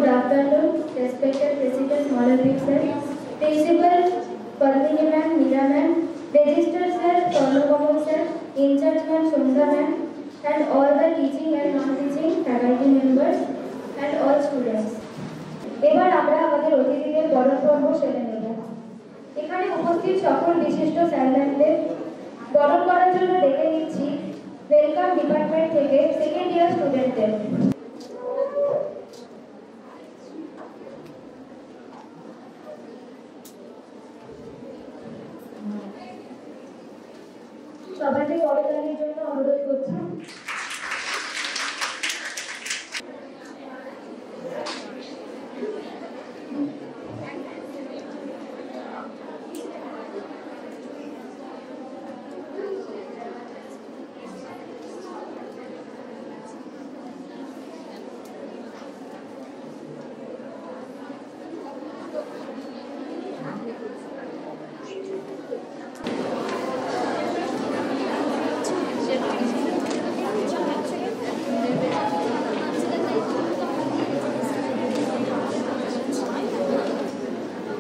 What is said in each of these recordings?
afternoon, respected President Maulvi sir, Principal Padmini ma'am, Meera ma'am, Registered sir, Sonukamal sir, In charge ma'am, Sundha ma'am, and all the teaching and non-teaching faculty members and all students. এবার আমরা আমাদের অতিথিদের বরণ পর্ব সেরে নেব। এখানে উপস্থিত সকল বিশিষ্ট স্যারম্যানদের বরণ করার জন্য ডেকে নিচ্ছি ওয়েলকাম ডিপার্টমেন্ট থেকে সেকেন্ড ইয়ার স্টুডেন্টদের। সবাইকে করতালির জন্য অনুরোধ করছি।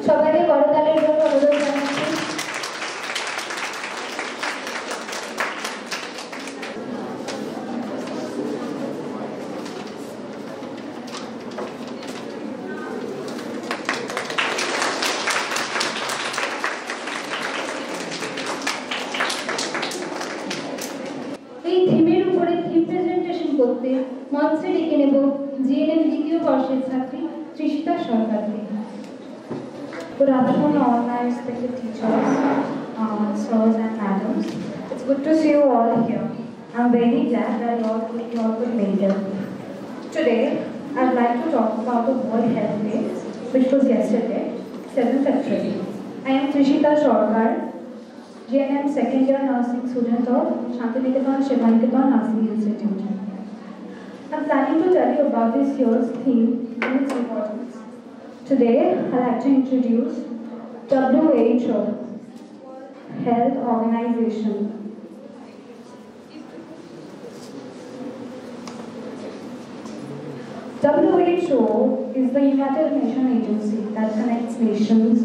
সবাইকে করতালির জন্য অনুরোধ জানাচ্ছি। এই থিমের উপরে থিম প্রেজেন্টেশন করতে মঞ্চে ডেকে নেব জিএনএম দ্বিতীয় বর্ষের ছাত্রী তৃষিতা সরকারকে। Good afternoon, all my respected teachers, sirs and madams. It's good to see you all here. I'm very glad that you all could make it. Today, I'd like to talk about the World Health Day, which was yesterday, 7th February. I am Trishita Sarkar, JNM second year nursing student of Shantiniketan Shivaniketan Nursing Institute. I'm planning to tell you about this year's theme and its importance. Today, I'd like to introduce WHO, Health Organization. WHO is the United Nations agency that connects nations,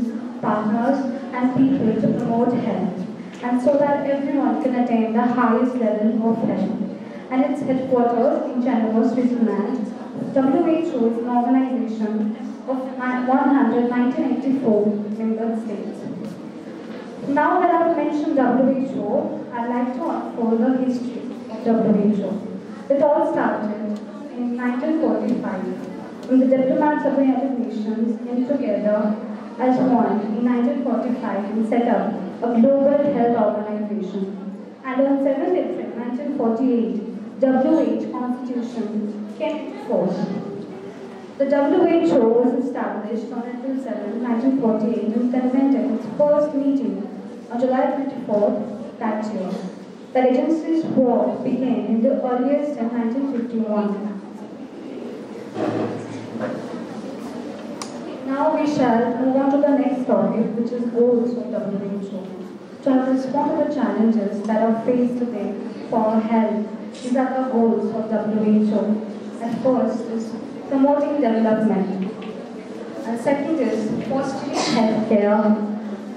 partners, and people to promote health, and so that everyone can attain the highest level of health. And its headquarters in Geneva, Switzerland. WHO is an organization of 1984 member states. Now that I've mentioned WHO, I'd like to unfold the history of WHO. It all started in 1945 when the diplomats of the United Nations came together as one in 1945 and set up a global health organization. And on 7th April 1948, WHO Constitution came into force. The WHO was established on April 7, 1948 and convened its first meeting on July 24th that year. The agency's work began in the earliest in 1951. Now we shall move on to the next topic, which is goals of WHO. To respond to the challenges that are faced today for health, these are the goals of WHO. And first is promoting development. And second is fostering healthcare.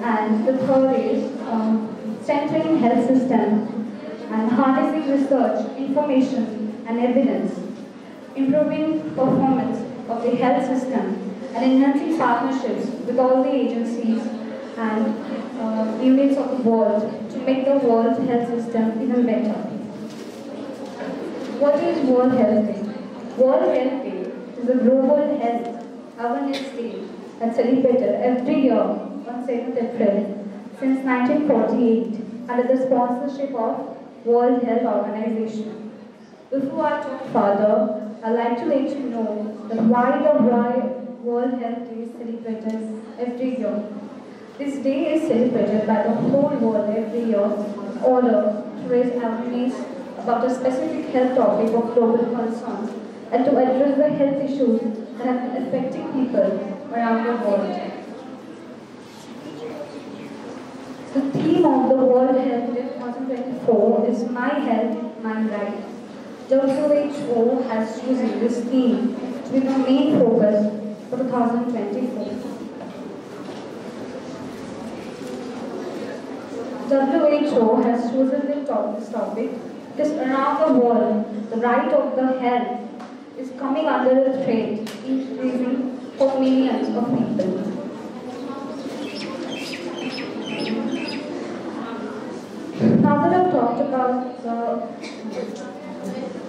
And the third is strengthening health system and harnessing research, information, and evidence, improving performance of the health system, and enhancing partnerships with all the agencies and units of the world to make the world's health system even better. What is World Health Day? World Health Day is a global health awareness day that's celebrated every year on 7th April since 1948 under the sponsorship of World Health Organization. Before I talk further, I'd like to let you know that why the World Health Day is celebrated every year. This day is celebrated by the whole world every year in order to raise awareness about a specific health topic of global concern and to address the health issues that have been affecting people around the world. The theme of the World Health Day 2024 is My Health, My Right. WHO has chosen this theme to be the main focus 2024. WHO has chosen this topic because around the world, the right of the health is coming under a threat, increasing for millions of people. Now that I've talked about the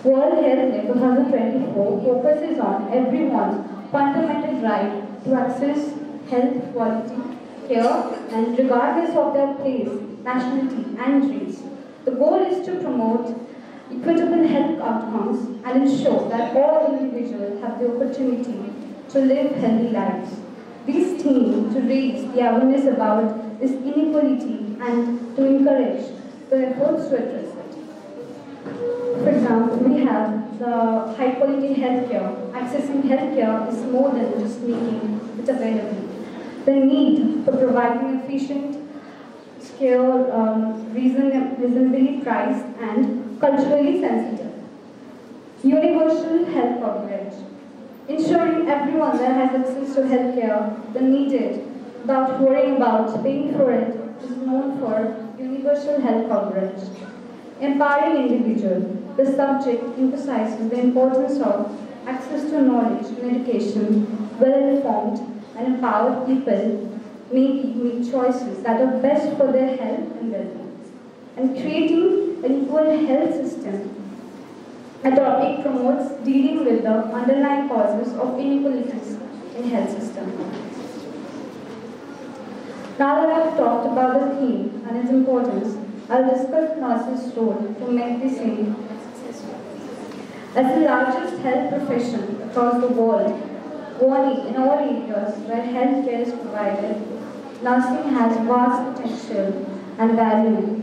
World Health Day 2024 focuses on everyone's fundamental right to access health quality care and regardless of their place, nationality and race. The goal is to promote equitable health outcomes and ensure that all individuals have the opportunity to live healthy lives. These themes to raise the awareness about this inequality and to encourage the efforts to address it. For example, we have the high quality healthcare. Accessing healthcare is more than just making it available. The need for providing efficient, secure, reasonably priced and culturally sensitive. Universal health coverage. Ensuring everyone that has access to healthcare, the needed, without worrying about paying for it, is known for universal health coverage. Empowering individuals. The subject emphasizes the importance of access to knowledge and education, well-informed and empowered people make choices that are best for their health and well-being. And creating an equal health system. A topic promotes dealing with the underlying causes of inequalities in health system. Now that I've talked about the theme and its importance, I'll discuss nurses' role to make the same successful. As the largest health profession across the world, in all areas where healthcare is provided, nursing has vast potential and value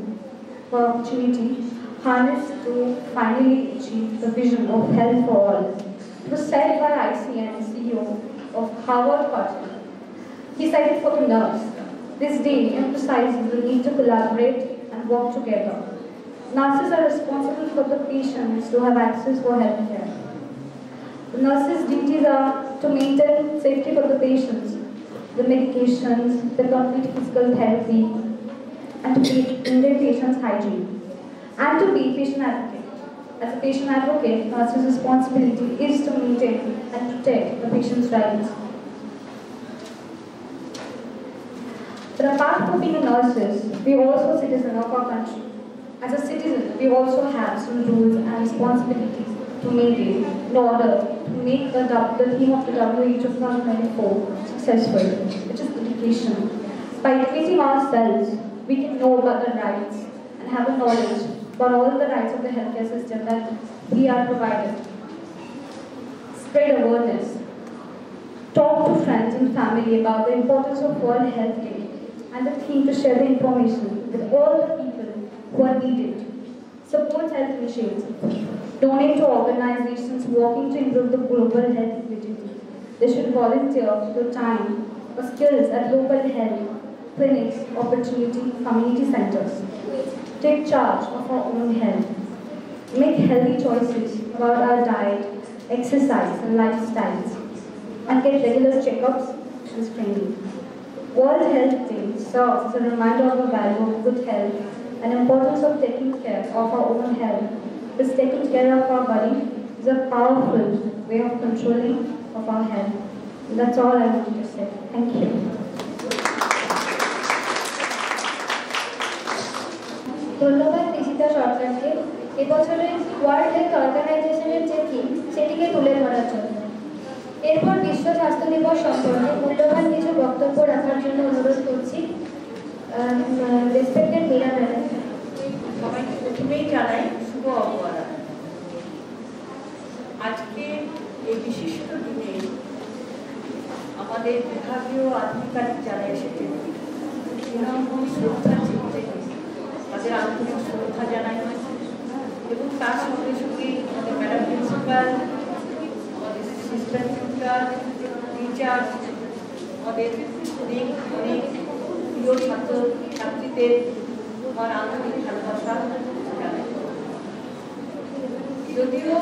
for opportunity harnessed to finally achieve the vision of health for all. It was said by ICN CEO of Harvard Cotton. He cited for the nurse. This day emphasizes the need to collaborate and work together. Nurses are responsible for the patients to have access for health care. The nurses' duties are to maintain safety for the patients, the medications, the complete physical therapy, and to maintain patients' hygiene, and to be patient advocate. As a patient advocate, nurses' responsibility is to maintain and protect the patient's rights. But apart from being nurses, we are also citizens of our country. As a citizen, we also have some rules and responsibilities to maintain in order to make the theme of the WHO 2024 successful, which is education. By educating ourselves, we can know about the rights and have a knowledge about all the rights of the healthcare system that we are provided. Spread awareness. Talk to friends and family about the importance of World Health Day and the theme to share the information with all the people who are needed. Support health initiatives. Donate to organizations working to improve the global health equity. They should volunteer their time or skills at local health clinics, opportunity, community centers. Take charge of our own health. Make healthy choices about our diet, exercise, and lifestyles. And get regular checkups and screening. World Health Day serves as a reminder of the value of good health and importance of taking care of our own health. Because taking care of our body is a powerful way of controlling of our health. And that's all I wanted to say. Thank you. ধন্যবাদ নিশিতা সরকারকে এবছরের world health অর্গানাইজেশনের যে theme সেটিকে তুলে ধরার জন্য। এরপর বিশ্ব স্বাস্থ্য দিবস সম্পর্কে মূল্যবান কিছু বক্তব্য রাখার জন্য অনুরোধ করছি রেসপেক্টেড মীরা ম্যাডাম। সবাইকে প্রথমেই জানাই শুভ অপরাহ্ন। আজকে এই বিশিষ্ট দিনে আমাদের বিভাগীয় আধিকারিক যারা এসেছেন শ্রদ্ধা চিনতে তাদের আন্তরিক শ্রদ্ধা জানাই এবং তার সঙ্গে সঙ্গে আমাদের ম্যাডাম প্রিন্সিপাল, আমাদের অ্যাসিস্ট্যান্ট টিচার, আমাদের অনেক অনেক প্রিয় ছাত্র ছাত্রীদের আমার আন্তরিক ভালোবাসা জানাই। যদিও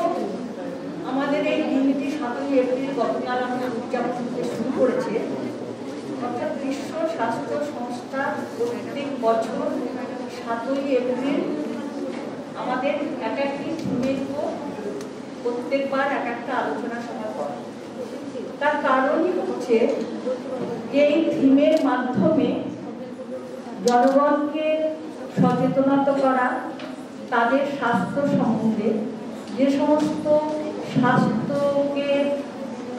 আমাদের এই দিনটি 7ই এপ্রিল গতকাল আমরা উদযাপন করতে শুরু করেছে, অর্থাৎ বিশ্ব স্বাস্থ্য সংস্থা প্রত্যেক বছর 7ই এপ্রিল আমাদের এক একটি থিমের উপর প্রত্যেকবার এক একটা আলোচনা সভা করে। তার কারণই হচ্ছে এই থিমের মাধ্যমে জনগণকে সচেতনতা করা, তাদের স্বাস্থ্য সম্বন্ধে যে সমস্ত স্বাস্থ্যকে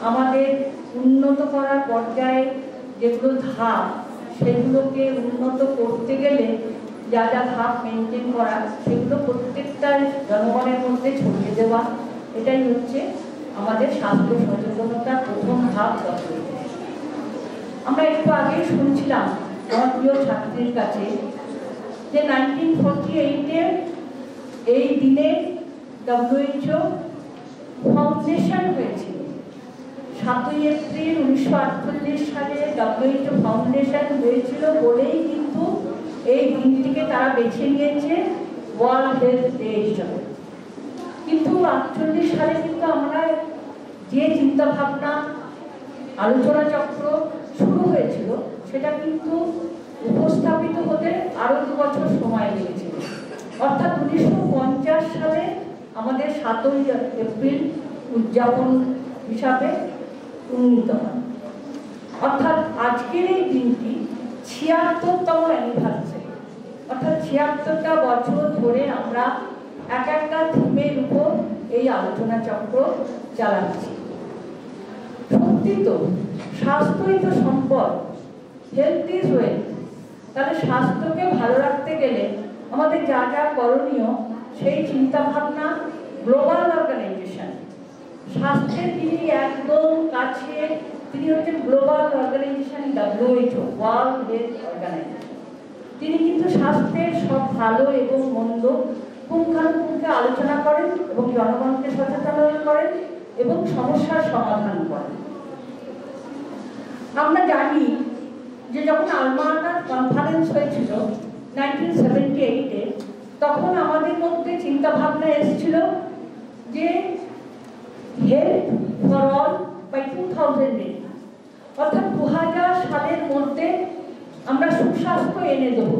আমাদের উন্নত করার পর্যায়ে যেগুলো ধাপ, সেগুলোকে উন্নত করতে গেলে যা যা ধাপ মেনটেন করা, সেগুলো প্রত্যেকটা জনগণের মধ্যে ছড়িয়ে দেওয়া, এটাই হচ্ছে আমাদের স্বাস্থ্য সচেতনতার প্রথম ধাপ। আমরা একটু আগেই শুনছিলাম আমার প্রিয় ছাত্রীর কাছে যে 1948-এ এই দিনে WHO ফাউন্ডেশন হয়েছিল। 7ই এপ্রিল 1948 সালে WHO ফাউন্ডেশন হয়েছিল বলেই কিন্তু এই দিনটিকে তারা বেছে নিয়েছে ওয়ার্ল্ড হেলথ ডে হিসাবে। কিন্তু 48 সালে কিন্তু আমরা যে চিন্তা ভাবনা আলোচনা চক্র শুরু হয়েছিল সেটা কিন্তু উপস্থাপিত হতে আরো 2 বছর সময় লেগেছিল। অর্থাৎ 1950 সালে আমাদের 7ই এপ্রিল উদযাপন হিসাবে উন্নীত হয়। অর্থাৎ আজকের এই দিনটি 76তম অ্যানিভার্সারি, অর্থাৎ 76টা বছর ধরে আমরা এক একটা থিমের উপর এই আলোচনা চক্র চালাচ্ছি। সত্যি তো স্বাস্থ্যই তো সম্পদ, হেলথ ইজ ওয়েলথ। তাহলে স্বাস্থ্যকে ভালো রাখতে গেলে আমাদের যা যা করণীয় সেই চিন্তা ভাবনা গ্লোবাল অর্গানাইজেশন, স্বাস্থ্যের যিনি একদম কাছে, তিনি হচ্ছেন global organisation WHO, World Health Organisation. তিনি কিন্তু স্বাস্থ্যের সব ভালো এবং মন্দ পুঙ্খানুপুঙ্খে আলোচনা করেন এবং জনগণকে সচেতন করেন এবং সমস্যার সমাধান করেন। আমরা জানি যে যখন আলমাটার কনফারেন্স হয়েছিল 1978-এ, তখন আমাদের মধ্যে চিন্তা ভাবনা এসেছিল যে হেলথ ফর অল বাই 2000, অর্থাৎ 2000 সালের মধ্যে আমরা সুস্বাস্থ্য এনে দেব।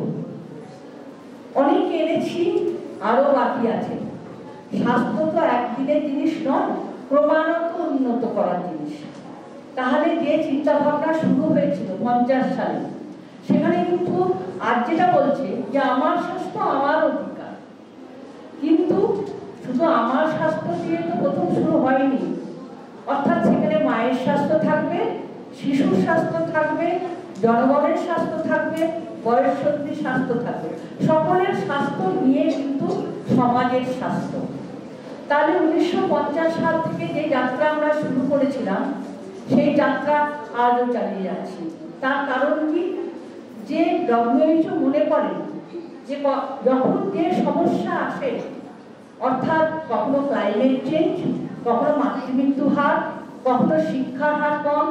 অনেক এনেছি, আরো বাকি আছে। স্বাস্থ্য তো একদিনের জিনিস নয়, ক্রমাগত উন্নত করার জিনিস। তাহলে যে চিন্তা ভাবনা শুরু হয়েছিল 50 সালে, সেখানে কিন্তু আজ যেটা বলছে যে আমার স্বাস্থ্য আমার অধিকার, কিন্তু শুধু আমার স্বাস্থ্য দিয়ে তো প্রথম শুরু হয়নি। অর্থাৎ সেখানে মায়ের স্বাস্থ্য থাকবে, শিশুর স্বাস্থ্য থাকবে, জনগণের স্বাস্থ্য থাকবে, বয়স্কদের স্বাস্থ্য থাকবে, সকলের স্বাস্থ্য নিয়ে কিন্তু সমাজের স্বাস্থ্য। তাহলে 1950 সাল থেকে যে যাত্রা আমরা শুরু করেছিলাম, সেই যাত্রা আজও চালিয়ে যাচ্ছি। তার কারণ কি, যে WHO মনে করেন যে যখন যে সমস্যা আসে, অর্থাৎ কখনো ক্লাইমেট চেঞ্জ, কখনো মাতৃমৃত্যু হার, কখনো শিক্ষার হার কম,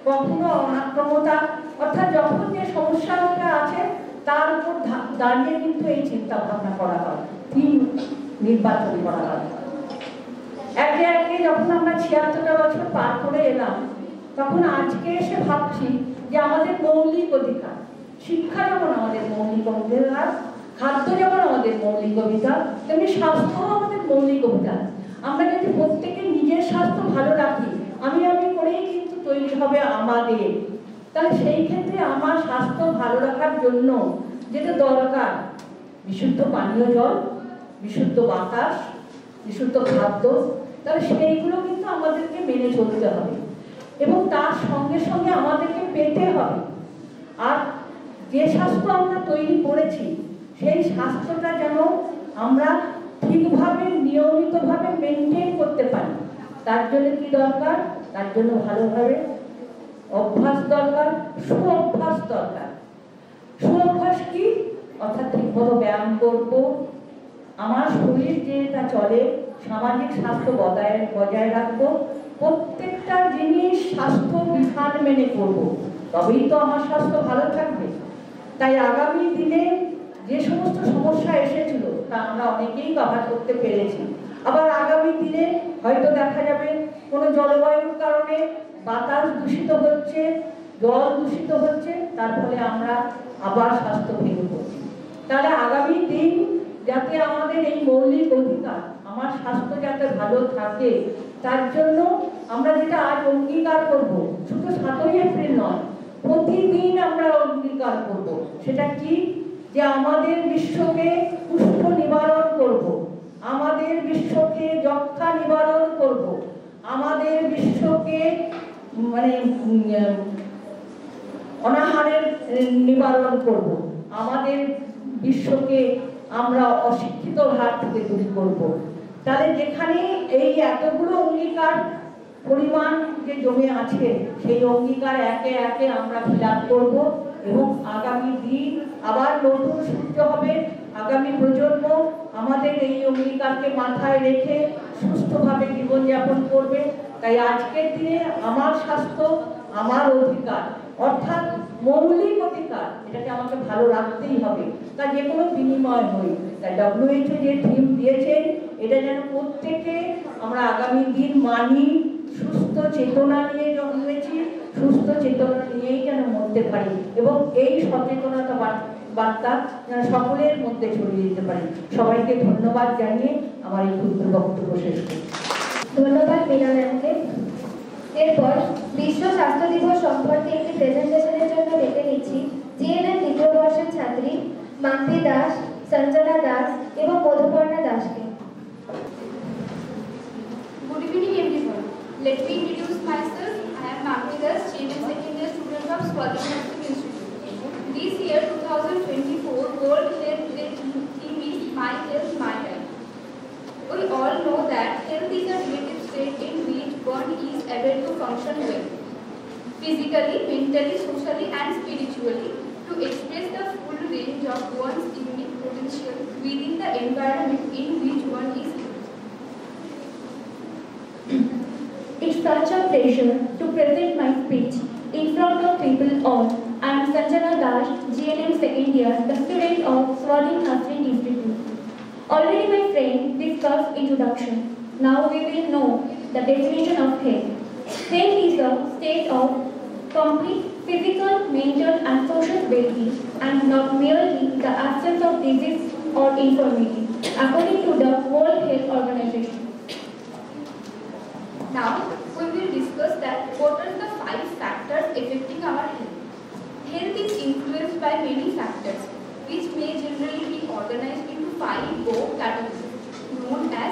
কখনো অনাক্রমতা, অর্থাৎ যখন যে সমস্যাটা আছে তার উপর দাঁড়িয়ে কিন্তু এই চিন্তা ভাবনা করা হয়, থিম নির্বাচন করা হয়। একে একে যখন আমরা 76টা বছর পার করে এলাম, তখন আজকে এসে ভাবছি যে আমাদের মৌলিক অধিকার, শিক্ষা যেমন আমাদের মৌলিক অধিকার, খাদ্য যেমন আমাদের মৌলিক অধিকার, তেমনি স্বাস্থ্যও আমাদের মৌলিক অধিকার। আমরা যদি প্রত্যেকে নিজের স্বাস্থ্য ভালো রাখি, আমি করেই কিন্তু তৈরি হবে আমাদের। তাহলে সেই ক্ষেত্রে আমার স্বাস্থ্য ভালো রাখার জন্য যেটা দরকার, বিশুদ্ধ পানীয় জল, বিশুদ্ধ বাতাস, বিশুদ্ধ খাদ্য, তাহলে সেইগুলো কিন্তু আমাদেরকে মেনে চলতে হবে এবং তার সঙ্গে সঙ্গে আমাদেরকে পেতে হবে। আর যে স্বাস্থ্য আমরা তৈরি করেছি, সেই স্বাস্থ্যটা যেন আমরা ঠিকভাবে নিয়মিতভাবে মেনটেন করতে পারি। তার জন্য কি দরকার? তার জন্য ভালোভাবে অভ্যাস দরকার, সুঅভ্যাস দরকার। সুঅভ্যাস কি? অর্থাৎ ঠিকমতো ব্যায়াম করব, আমার শরীর যেটা চলে, সামাজিক স্বাস্থ্য বজায় রাখবো, প্রত্যেকটা জিনিস স্বাস্থ্য বিধান মেনে করব, তবেই তো আমার স্বাস্থ্য ভালো থাকবে। তাই আগামী দিনে যে সমস্ত সমস্যা এসেছিল তা আমরা অনেকেই কভার করতে পেরেছি। আবার আগামী দিনে হয়তো দেখা যাবে কোনো জলবায়ুর কারণে বাতাস দূষিত হচ্ছে, জল দূষিত হচ্ছে, তার ফলে আমরা আবার স্বাস্থ্য ভেঙে পড়ছি। তাহলে আগামী দিন যাতে আমাদের এই মৌলিক অধিকার, আমার স্বাস্থ্য যাতে ভালো থাকে, তার জন্য আমরা যেটা আজ অঙ্গীকার করব, শুধু 7ই এপ্রিল নয়, প্রতিদিন আমরা অঙ্গীকার করব। সেটা কি? যে আমাদের বিশ্বকে কুষ্ঠ নিবারণ করব, আমাদের বিশ্বকে যক্ষ্মা নিবারণ করব, আমাদের বিশ্বকে অনাহারের নিবারণ করব, আমাদের বিশ্বকে আমরা অশিক্ষিত হাত থেকে দূর করব। তাহলে যেখানে এই এতগুলো অঙ্গীকার পরিমাণ যে জমে আছে, সেই অঙ্গীকার একে একে আমরা ফিল আপ করবো এবং আগামী দিন আবার নতুন সূর্য হবে। আগামী প্রজন্ম আমাদের এই অঙ্গীকারকে মাথায় রেখে সুস্থভাবে জীবনযাপন করবে। তাই আজকের দিনে আমার স্বাস্থ্য আমার অধিকার, অর্থাৎ মৌলিক অধিকার, এটাকে আমাকে ভালো রাখতেই হবে, তা যে কোনো বিনিময় হই। তাই WHO যে থিম দিয়েছেন, এটা যেন প্রত্যেকে আমরা আগামী দিন মানি, সুস্থ চেতনা নিয়ে জন্মেছি, সুস্থ চেতনা নিয়েই যেন মরতে পারি এবং এই সচেতনতা বার্তা যেন সকলের মধ্যে ছড়িয়ে দিতে পারি। সবাইকে ধন্যবাদ জানিয়ে আমার এই ক্ষুদ্র বক্তব্য শেষ করি। ধন্যবাদ মীরা ম্যামকে। এরপর বিশ্ব স্বাস্থ্য দিবস সম্পর্কে একটি প্রেজেন্টেশনের জন্য ডেকে নিচ্ছি জিএনএম দ্বিতীয় বর্ষের ছাত্রী মাম্পি দাস, সঞ্জনা দাস এবং মধুপর্ণা দাসকে। Good evening everyone. Let me introduce myself. I am Mampi Das, GNM second year student of Swartham Nursing Institute. This year 2024 World Health Day theme is My Health, My Life. We all know that health is a relative state in which one is able to function well, physically, mentally, socially and spiritually, to express the full range of one's unique potential within the environment in which one is living. It's such a pleasure to present my speech in front of people all. I am Sanjana Das, GNM second year, the student of Swartham Nursing Institute. Already my friend discussed introduction. Now we will know the definition of health. Health is a state of complete physical, mental and social well-being and not merely the absence of disease or infirmity, according to the World Health Organization. Now, we will discuss that what are the 5 factors affecting our health. Health is influenced by many factors, which may generally be organized into 5 broad categories, known as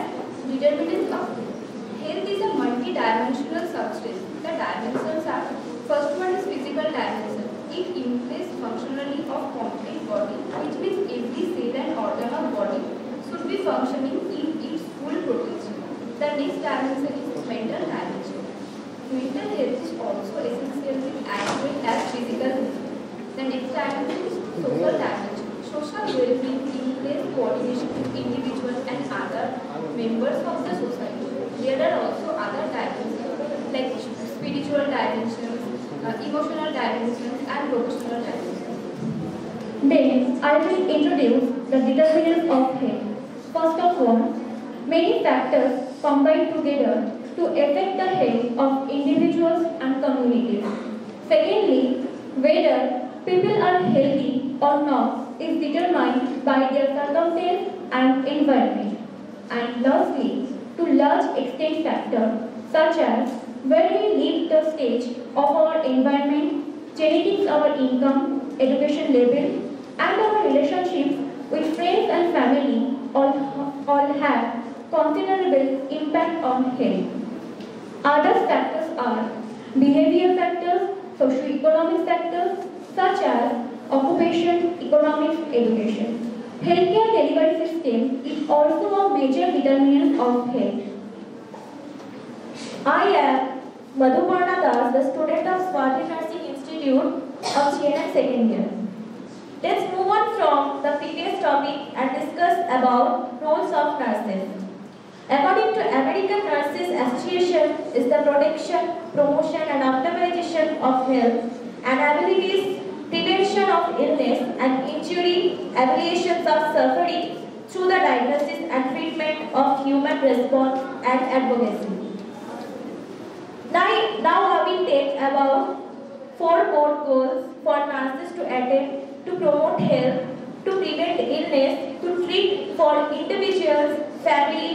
determinants of health. Health is a multi-dimensional substance. The dimensions are, first one is physical dimension. It implies functionally of complete body, which means every cell and organ of body should be functioning in its full potential. The next dimension is mental dimension. Mental health is also essentially as well as physical health. The next dimension is social dimension. Social well-being implies coordination with individuals and other members of the society. There are also other dimensions like spiritual dimensions, emotional dimensions and professional dimensions. Then I will introduce the determinants of health. First of all, many factors combine together to affect the health of individuals and communities. Secondly, whether people are healthy or not is determined by their circumstance and environment. And lastly, to large extent factors such as where we live, the stage of our environment, genetics, our income, education level, and our relationships with friends and family all have considerable impact on health. Other factors are behavioral factors, socio-economic factors such as occupation, economics, education. Healthcare delivery system is also a major determinant of health. I am Madhuparna Das, the student of Swartham Nursing Institute of GNM second year. Let's move on from the previous topic and discuss about roles of nurses. According to American Nurses Association, is the protection, promotion and optimization of health and abilities, prevention of illness and injury, evaluations of suffering through the diagnosis and treatment of human response and advocacy. Now have been take about 4 core goals for nurses to attain to promote health, to prevent illness, to treat for individuals, family,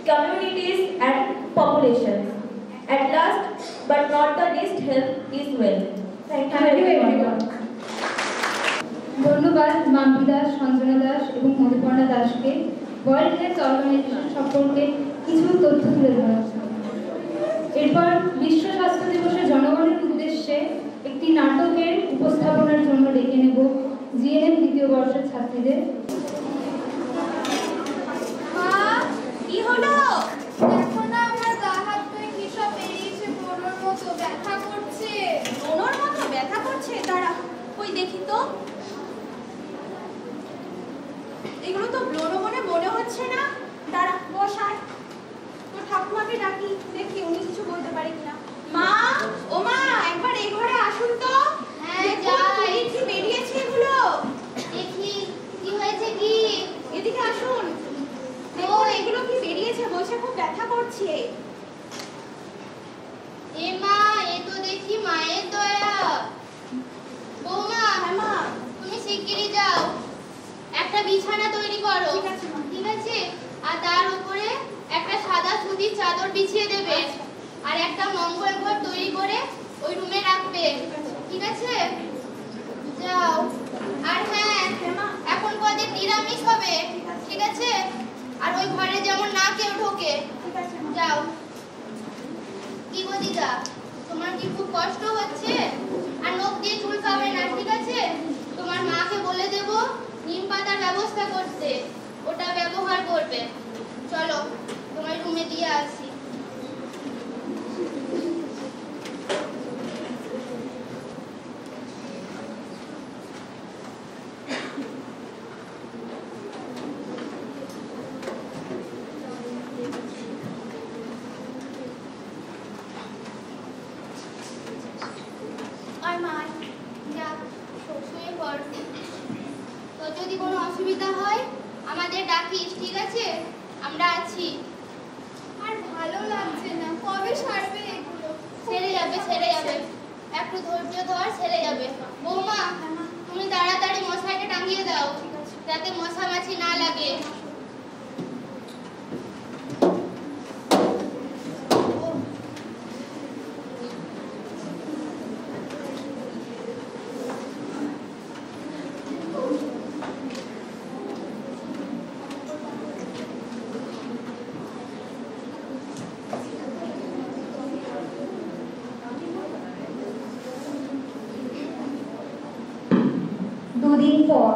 communities and populations. At last but not the least, health is wealth. Thank you everyone. ধন্যবাদ মাম্পি দাস, সঞ্জনা দাস এবং মধুপর্ণা দাসকে world Health organisation সম্পর্কে কিছু তথ্য তুলে ধরা হচ্ছে। এরপর বিশ্ব স্বাস্থ্য দিবসে জনগণের উদ্দেশ্যে একটি নাটকের উপস্থাপনার জন্য ডেকে নেব জিএনএম দ্বিতীয় বর্ষের ছাত্রীদের। কি হলো? দেখো না আমার গা হাত পায়ে কি সব বেরিয়েছে, ব্রণের মতো ব্যথা করছে। ব্রণের মতো ব্যথা করছে? দাঁড়া, ওই দেখি তো। এগুলো তো ব্রণ মনে মনে হচ্ছে না। দাঁড়া, বসায় তোর ঠাকুমাকে ডাকি, দেখি উনি কিছু বলতে পারে কিনা। মা, ও মা, একবার এই ঘরে আসুন তো। হ্যাঁ যাই। কি বেরিয়েছে এগুলো? দেখি কি হয়েছে কি। এদিকে আসুন। দেখুন এগুলো কি বেরিয়েছে, বলছে খুব ব্যথা করছে। এ মা, এ তো দেখি মায়ের দয়া। বৌমা, হ্যাঁ মা, তুমি শিগগিরই যাও, একটা বিছানা তৈরি করো। ঠিক আছে, আর তার উপরে একটা সাদা সুতির চাদর বিছিয়ে দেবে, আর একটা মঙ্গল ঘর তৈরি করে ওই রুমে রাখবে। ঠিক আছে, যাও। আর হ্যাঁ, এখন কদিন নিরামিষ হবে। ঠিক আছে, আর ওই ঘরে যেমন না কেউ ঢোকে। যাও। কি গো দিদা, তোমার কি খুব কষ্ট হচ্ছে? আর নখ দিয়ে চুল পাবে না। ঠিক আছে, তোমার মাকে বলে দেব নিম পাতার ব্যবস্থা করতে, ওটা ব্যবহার করবে। চলো তোমার রুমে দিয়ে আসি। আর মা, যা শুয়ে পড়। তো যদি কোনো অসুবিধা হয় আমাদের ডাকিস। ঠিক আছে, আমরা আছি। আর ভালো লাগছে না, কবে সারবে এগুলো? সেরে যাবে, সেরে যাবে, একটু ধৈর্য ধর, সেরে যাবে। বৌমা, তুমি তাড়াতাড়ি মশাইটা টাঙিয়ে দাও, যাতে মশা মাছি না লাগে। দুদিন পর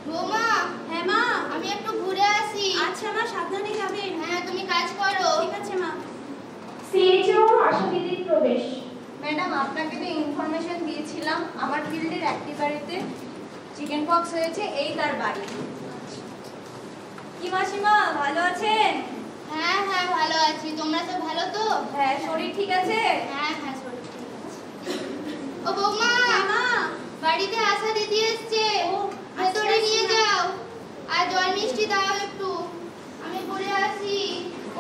বৌমা, হ্যাঁ মা, আমি একটু ঘুরে আসি। আচ্ছা মা, সাবধানে যাবেন। হ্যাঁ, তুমি কাজ করো। ঠিক আছে মা। সিএইচও আশা দিদির প্রবেশ। ম্যাডাম, আপনাকে তো ইনফরমেশন দিয়েছিলাম আমার ফিল্ডের একেবারেতে চিকেন পক্স হয়েছে, এই তার বাড়ি। কি মাসিমা, ভালো আছেন? হ্যাঁ হ্যাঁ, ভালো আছি। তোমরা সব ভালো তো? হ্যাঁ, শরীর ঠিক আছে? হ্যাঁ হ্যাঁ, শরীর ঠিক আছে। ও বৌমা, মা, বাড়িতে আশা দিদি এসছে, ভেতরে নিয়ে যাও। আর জল মিষ্টি দাও একটু, আমি ঘুরে আসি।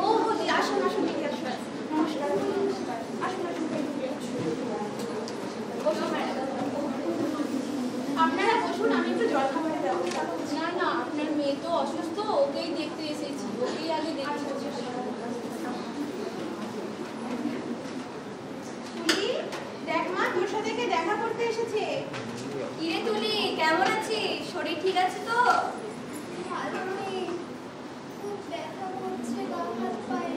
ও বলি, আসুন আসুন, ঠিক আছে। নমস্কার, নমস্কার। আসুন আসুন, বসুন ম্যাডাম। আপনারা বসুন, আমি একটু জল খাবারের ব্যবস্থা করছি। না না, আপনার মেয়ে তো অসুস্থ, ওকেই দেখতে এসেছি, ওকেই আগে দেখতে। তুলি, দেখ মা, তোর সাথে কে দেখা করতে এসেছে। কিরে তুলি, কেমন আছিস? শরীর ঠিক আছে তো? ভালো নেই, খুব ব্যথা করছে গা হাত পায়ে।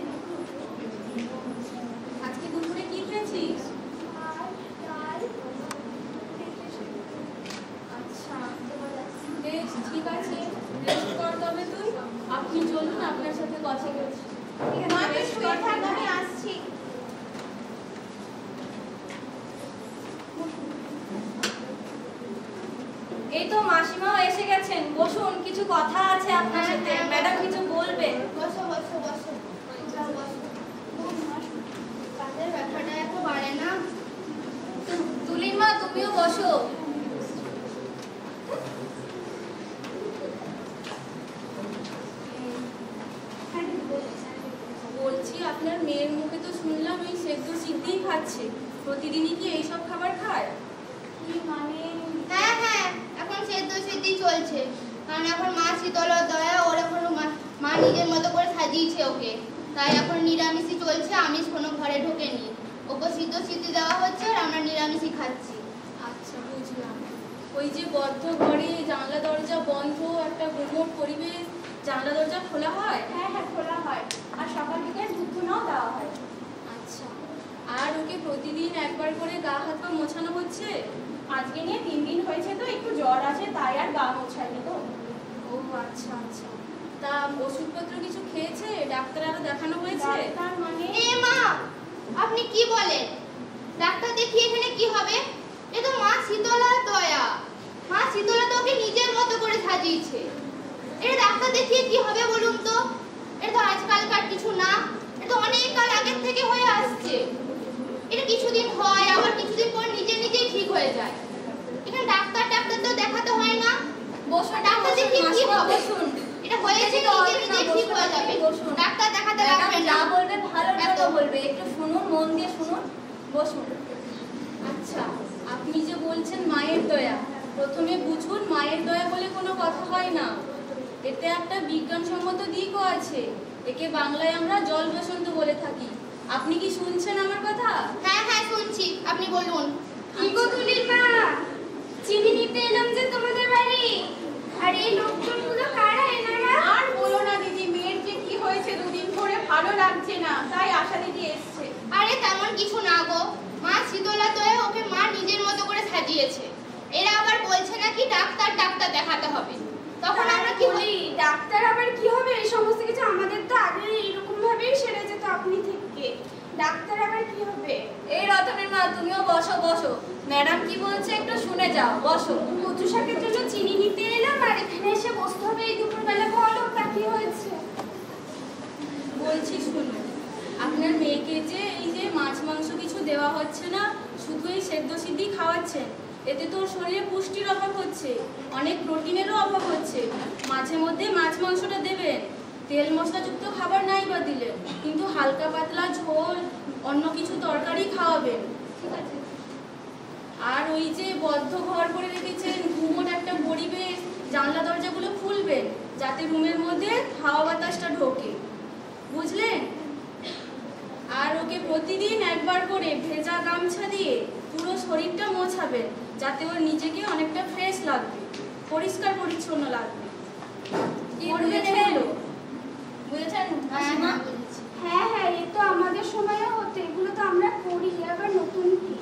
আজকে দুপুরে কি খেয়েছিস? আর ডাল। আচ্ছা, বেশ, ঠিক আছে, রেস্ট কর তবে তুই। আপনি চলুন, আপনার সাথে কথা বলছি। মা, তুই শুয়ে থাক, আমি আসছি। এই তো মাসিমাও এসে গেছেন, বসুন, কিছু কথা আছে আপনার সাথে, ম্যাডাম কিছু বলবেন। বসো বসো বসো কাজের ব্যাপারটা এত বাড়ে না। তুলির মা তুমিও বসো। বলছি আপনার মেয়ের মুখে তো শুনলাম এই সেদ্ধ সিদ্ধিই খাচ্ছে, প্রতিদিনই কি এইসব খাবার খায়? কি মানে? হ্যাঁ হ্যাঁ, এখন সেদ্ধ সিদ্ধি চলছে, কারণ এখন মা শীতলা দয়া ওর এখন মা নিজের মতো করে সাজিয়েছে ওকে, তাই এখন নিরামিষই চলছে, আমিষ কোনো ঘরে ঢোকেনি। ওকে সিদ্ধ সিদ্ধি দেওয়া হচ্ছে আর আমরা নিরামিষই খাচ্ছি। আচ্ছা বুঝলাম। ওই যে বদ্ধ ঘরে জানলা দরজা বন্ধ, একটা গুমোট পরিবেশ, জানলা দরজা খোলা হয়? হ্যাঁ হ্যাঁ, খোলা হয়, আর সকাল থেকে দুধ ধুনাও দেওয়া হয়। আচ্ছা, আর ওকে প্রতিদিন একবার করে গা হাত পা মোছানো হচ্ছে? আজকে নিয়ে 3 দিন হয়েছে তো, একটু জ্বর আছে তাই আর গা মোছাইনি তো। ও আচ্ছা আচ্ছা। তা ওষুধপত্র কিছু খেয়েছে? ডাক্তার আরো দেখানো হয়েছে? তার মানে এ মা, আপনি কি বলেন? ডাক্তার দেখিয়ে এখানে কি হবে? এ তো মা শীতলার দয়া, মা শীতলা তো ওকে নিজের মতো করে সাজিয়েছে। এটা ডাক্তার দেখিয়ে কি হবে বলুন তো? এটা তো আজকালকার কিছু না, এটা তো অনেক কাল আগের থেকে হয়ে আসছে। এটা কিছুদিন হয়, আবার কিছুদিন পর নিজে নিজেই ঠিক হয়ে যায়। এখানে ডাক্তার তো দেখাতে হয় না। বসুন, ডাক্তার দেখিয়ে কি হবে? বসুন। এটা হয়েছে তো নিজে নিজেই ঠিক হয়ে যাবে। ডাক্তার দেখাতে লাগবে যা না। বলবে ভালো মতো বলবে, একটু শুনুন, মন দিয়ে শুনুন, বসুন। আচ্ছা, আপনি যে বলছেন মায়ের দয়া, প্রথমে বুঝুন মায়ের দয়া বলে কোনো কথা হয় না, এতে একটা বিজ্ঞানসম্মত দিকও আছে। একে বাংলায় আমরা জল বসন্ত বলে থাকি। আপনি কি শুনছেন আমার কথা? হ্যাঁ হ্যাঁ শুনছি, আপনি বলুন। কি গো তুলির মা, চিনি নিতে এলাম যে তোমাদের বাড়ি, আর এই লোকজনগুলো কারা এনারা? আর বলো না দিদি, মেয়ের যে কি হয়েছে, 2 দিন ধরে ভালো লাগছে না, তাই আশা দিদি এসছে। আরে তেমন কিছু না গো, মা শীতলা দয়ে ওকে মা নিজের মতো করে সাজিয়েছে। এরা আবার বলছে নাকি ডাক্তার দেখাতে হবে। তখন আমরা কি বলি? ডাক্তার আবার কি হবে? এই সমস্ত কিছু আমাদের তো আগে এরকম ভাবেই সেরে যেত আপনি থেকে, ডাক্তার আবার কি হবে? এই রতনের মা তুমিও বসো বসো, ম্যাডাম কি বলছে একটু শুনে যাও, বসো। কচু শাকের জন্য চিনি নিতে এলাম, আর এখানে এসে বসতে হবে এই দুপুরবেলা? বলো তা কি হয়েছে? বলছি শুনুন, আপনার মেয়েকে যে এই যে মাছ মাংস কিছু দেওয়া হচ্ছে না, শুধু এই সেদ্ধ সিদ্ধি খাওয়াচ্ছেন, এতে তো শরীরে পুষ্টির অভাব হচ্ছে, অনেক প্রোটিনেরও অভাব হচ্ছে। মাঝে মধ্যে মাছ মাংসটা দেবেন, তেল মশলাযুক্ত খাবার নাই বা দিলেন, কিন্তু হালকা পাতলা ঝোল অন্য কিছু তরকারি খাওয়াবেন, ঠিক আছে? আর ওই যে বদ্ধ ঘর করে রেখেছেন, ঘুমোট একটা পরিবেশ, জানলা দরজাগুলো খুলবেন যাতে রুমের মধ্যে হাওয়া বাতাসটা ঢোকে, বুঝলেন? আর ওকে প্রতিদিন একবার করে ভেজা গামছা দিয়ে পুরো শরীরটা মোছাবেন যাতে ওর নিজেকে অনেকটা ফ্রেশ লাগবে, পরিষ্কার পরিচ্ছন্ন লাগবে। কি বুঝেছেন? বুঝেছেন মাসিমা? হ্যাঁ হ্যাঁ, এ তো আমাদের সময়ও হতো, এগুলো তো আমরা করি, আবার নতুন কি?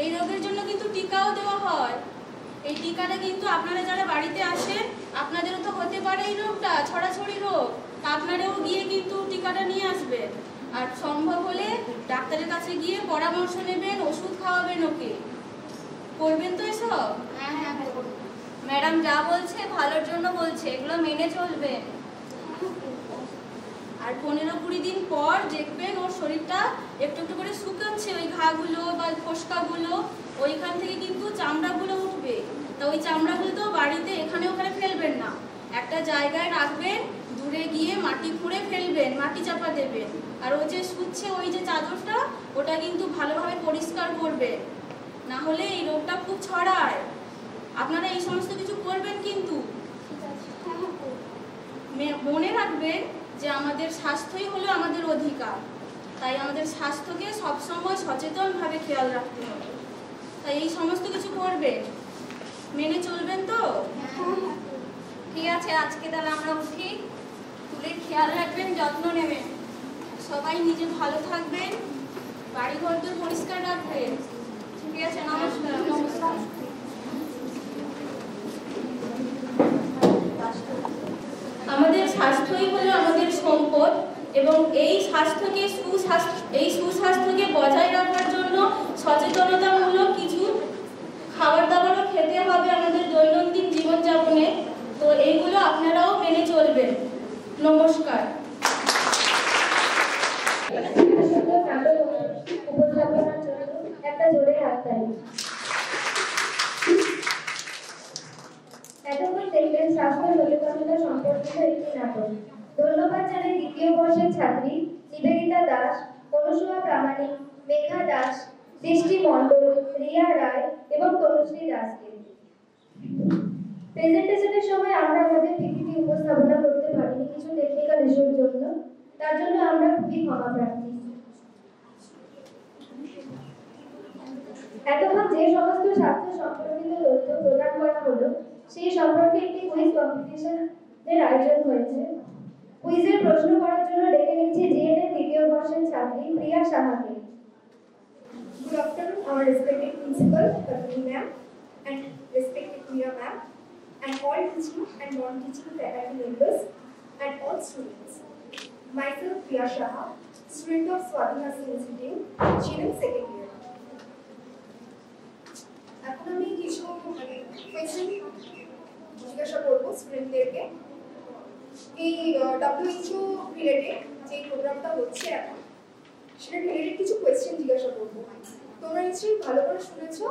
এই রোগের জন্য কিন্তু টিকাও দেওয়া হয়। এই টিকাটা কিন্তু আপনারা যারা বাড়িতে আসেন, আপনাদেরও তো হতে পারে এই রোগটা, ছড়াছড়ি রোগ, তা আপনারাও গিয়ে কিন্তু টিকাটা নিয়ে আসবেন। আর সম্ভব হলে ডাক্তারের কাছে গিয়ে পরামর্শ নেবেন, ওষুধ খাওয়াবেন ওকে। করবেন তো এসব? হ্যাঁ হ্যাঁ করব। ম্যাডাম যা বলছে ভালোর জন্য বলছে, এগুলো মেনে চলবেন। আর 15-20 দিন পর দেখবেন ওর শরীরটা একটু একটু করে শুকাচ্ছে, ওই ঘাগুলো বা ফোসকাগুলো, ওইখান থেকে কিন্তু চামড়াগুলো উঠবে। তা ওই চামড়াগুলো তো বাড়িতে এখানে ওখানে ফেলবেন না, একটা জায়গায় রাখবেন, দূরে গিয়ে মাটি খুঁড়ে ফেলবেন, মাটি চাপা দেবেন। আর ও যে শুচ্ছে ওই যে চাদরটা, ওটা কিন্তু ভালোভাবে পরিষ্কার করবেন, না হলে এই রোগটা খুব ছড়ায়। আপনারা এই সমস্ত কিছু করবেন কিন্তু। মনে রাখবেন যে আমাদের স্বাস্থ্যই হলো আমাদের অধিকার, তাই আমাদের স্বাস্থ্যকে সবসময় সচেতনভাবে খেয়াল রাখতে হবে। তাই এই সমস্ত কিছু করবেন, মেনে চলবেন তো? ঠিক আছে, আজকে তাহলে আমরা উঠি। তুলির খেয়াল রাখবেন, যত্ন নেবেন, সবাই নিজে ভালো থাকবেন, বাড়ি ঘর তো পরিষ্কার রাখবেন। ঠিক আছে, নমস্কার। নমস্কার। আমাদের স্বাস্থ্যই হলো আমাদের সম্পদ, এবং এই সুস্বাস্থ্যকে বজায় রাখার জন্য সচেতনতামূলক কিছু খাবার দাবারও খেতে হবে আমাদের দৈনন্দিন স্বাস্থ্য সচেতনতা সম্পর্কিত একটি নাটক। ধন্যবাদ জানাই দ্বিতীয় বর্ষের ছাত্রী নিবেদিতা দাস, অনুসূয়া প্রামাণিক, মেঘা দাস, দৃষ্টি মণ্ডল, রিয়া রায় এবং তনুশ্রী দাসকে। প্রেজেন্টেশনের সময় আমরা আমাদের পিপিটি উপস্থাপনা করতে পারিনি কিছু টেকনিক্যাল ইস্যুর জন্য, তার জন্য আমরা খুবই ক্ষমা প্রার্থী। এতক্ষণ যে সমস্ত স্বাস্থ্য সম্পর্কিত তথ্য প্রদান করা হলো সেই সম্পর্কে একটি কুইজ কম্পিটিশনের আয়োজন হয়েছে। কুইজের প্রশ্ন করার জন্য ডেকে নিচ্ছি জিএনএম দ্বিতীয় বর্ষের ছাত্রী প্রিয়া সাহাকে। Good afternoon, our respected principal, Padmini ma'am, and respected Priya ma'am, and all teaching and non-teaching faculty members, and all students. Myself, Priya Shaha, student of Swati Nursing Institute, GNM second year. এখন আমি কিছু question জিজ্ঞাসা করবো স্টুডেন্টদেরকে। এই WHO related যে প্রোগ্রামটা হচ্ছে এখন, সেটা রিলেটেড কিছু কোয়েশ্চেন জিজ্ঞাসা করবো। তোমরা নিশ্চয়ই ভালো করে শুনেছো।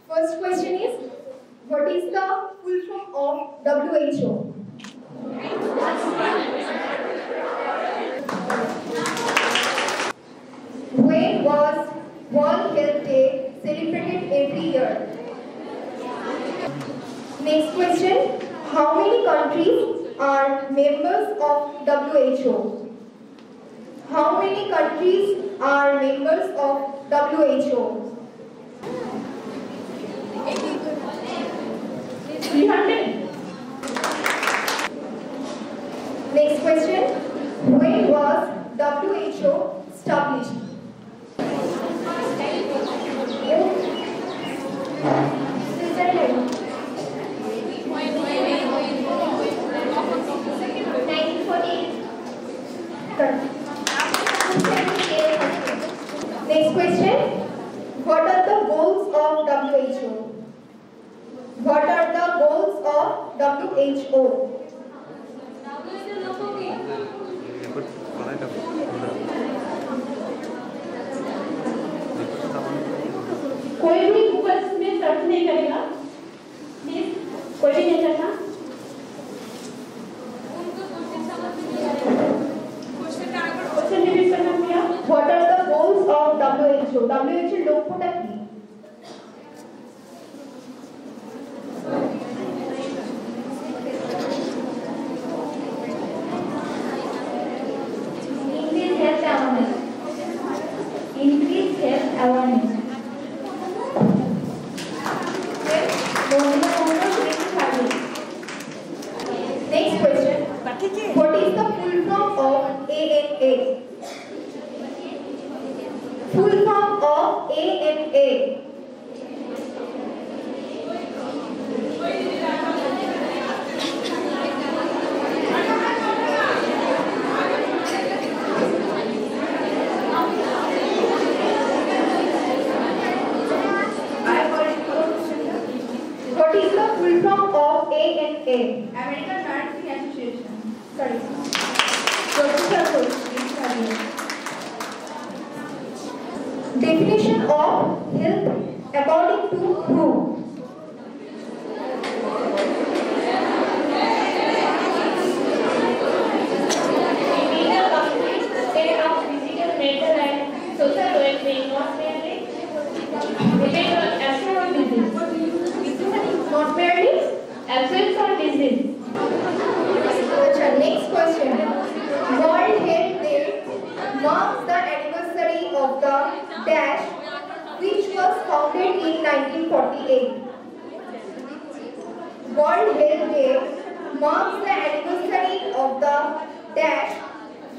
First question is, what is the full form of WHO? When was World Health Day celebrated every year? Next question, how many countries are members of WHO? How many countries are members of WHO? 300. Next question, when was WHO established? Switzerland, 1948. Next question, what are the goals of WHO? What are the goals of WHO? कोई भी Google में search नहीं करेगा, please कोई भी नहीं करना। Question repeat करना भैया। What are the goals of WHO? WHO লক্ষ্যটা কি? increase health awareness. Increase health awareness. Next question, what is the full form of ANA? Full form of ANA. What is the full form of ANA? American Nursing Association. Sorry. Professor, definition of health according to who? State of physical, mental and social well-being, not merely absence of disease. Not merely? Absence of disease. Next question. World Health Day marks the anniversary of the dash which was founded in 1948. World Health Day marks the anniversary of the dash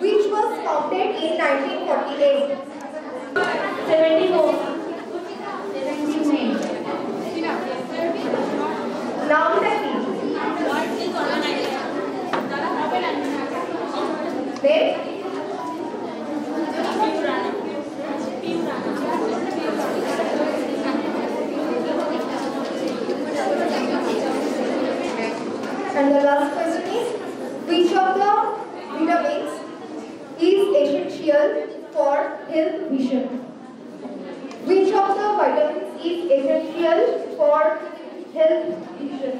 which was founded in 1948. 74. 79. Noun that means. Name? And the last question is, which of the vitamins is essential for health vision? Which of the vitamins is essential for health self-diffusion.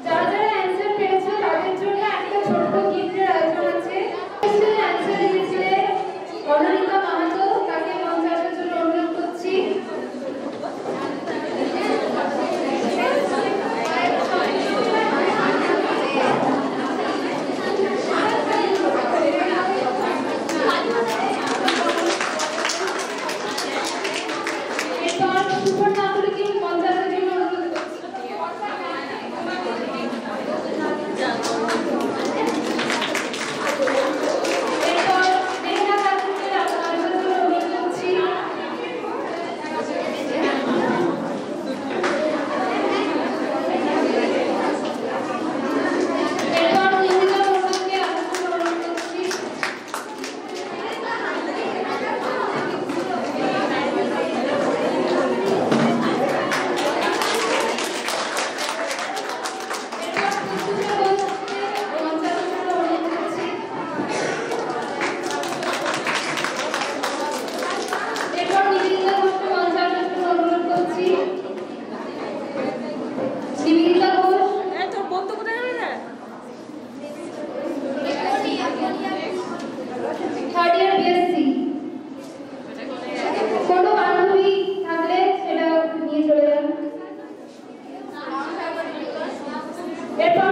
যারা যারা answer পেয়েছে তাদের জন্য একটা ছোট্ট গিফটের আয়োজন আছে। অ্যান্সার দিয়েছিলে অনামিকা মাহাতো, তাকে মঞ্চে আসার জন্য অনুরোধ করছি। এরপর সুপর নাগরিককে মঞ্চে আসার জন্য অনুরোধ করছি। এরপর মেঘনা খাতুনকে আসার জন্য অনুরোধ করছি। এরপর নিহিতা মোড়লকে আসার জন্য অনুরোধ করছি। এরপর নিবেদিতা ঘোষকে মঞ্চে আসার জন্য অনুরোধ করছি। Nivedita Ghosh, third year BSc. কোনো বান্ধবী থাকলে সেটা নিয়ে চলে যান। এরপর